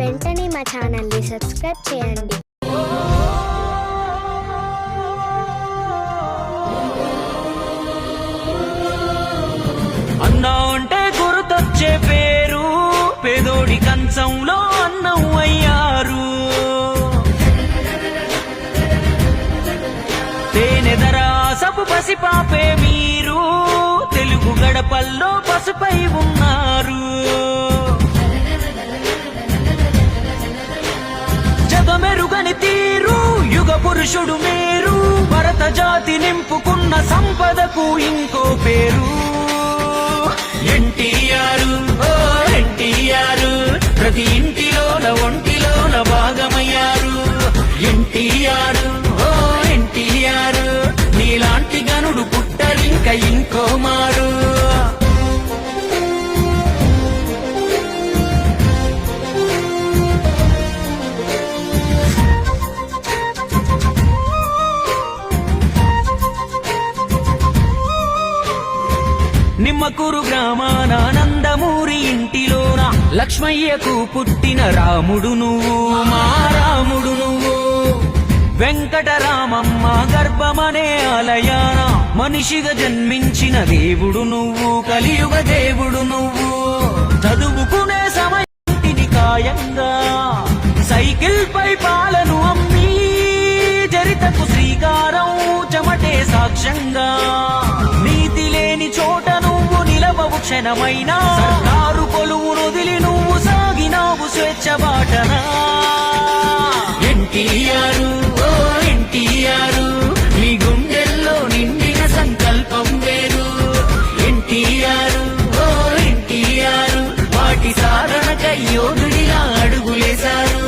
వెంటనే మా ఛానల్ని సబ్స్క్రైబ్ చేయండి. అన్నా అంటే గుర్తొచ్చే పేరు, పేదోడి కంచంలో అన్నం అయ్యారు. తేనెదరాసపు పసిపాపే మీరు, తెలుగు గడపల్లో పసుపై ఉన్నారు. జగమెరుగని తీరు, యుగ పురుషుడు మీరు, భరత జాతి నింపుకున్న సంపదకు ఇంకో పేరు. ఎన్టీఆర్, ఓ ఎన్టీఆర్, ప్రతి ఇంటిలోన ఒంటిలోన భాగమయ్యారు. ఎన్టీఆర్, ఓ ఎన్టీఆర్, నీలాంటి గనుడు పుట్టరింక ఇంకో మారు. నిమ్మకూరు గ్రామాన నందమూరి ఇంటిలోన లక్ష్మయ్యకు పుట్టిన రాముడు నువ్వు, మా రాముడు నువ్వు. వెంకటరామమ్మ గర్భమనే ఆలయాన మనిషిగా జన్మించిన దేవుడు నువ్వు, కలియుగ దేవుడు నువ్వు. చదువుకునే సమయానికి కాయంగా సైకిల్ పై పాలను అమ్మి చరితకు శ్రీకారం చెమటే సాక్ష్యంగా. నీతి లేని చోట నువ్వు నిలవవు క్షణమైనా, సర్కారు కొలువును వదిలి నువ్వు సాగినావు స్వేచ్ఛ బాటనా. ఎన్టీఆర్, ఓ ఎన్టీఆర్, నీ గుండెల్లో నిండిన సంకల్పం వేరు. ఎన్టీఆర్, ఓ ఎన్టీఆర్, వాటి సాధనకై యోధుడిలా అడుగులేశారు.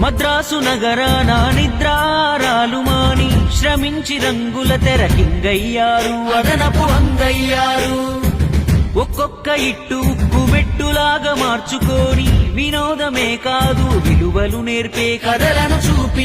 మద్రాసు నగరాన నిద్రారాలు మాని శ్రమించి రంగుల తెరకింగయ్యారు, అదనపు అంగయ్యారు. ఒక్కొక్క ఇట్టు ఉక్కు మెట్టులాగా మార్చుకొని వినోదమే కాదు విలువలు నేర్పే కథలను చూపి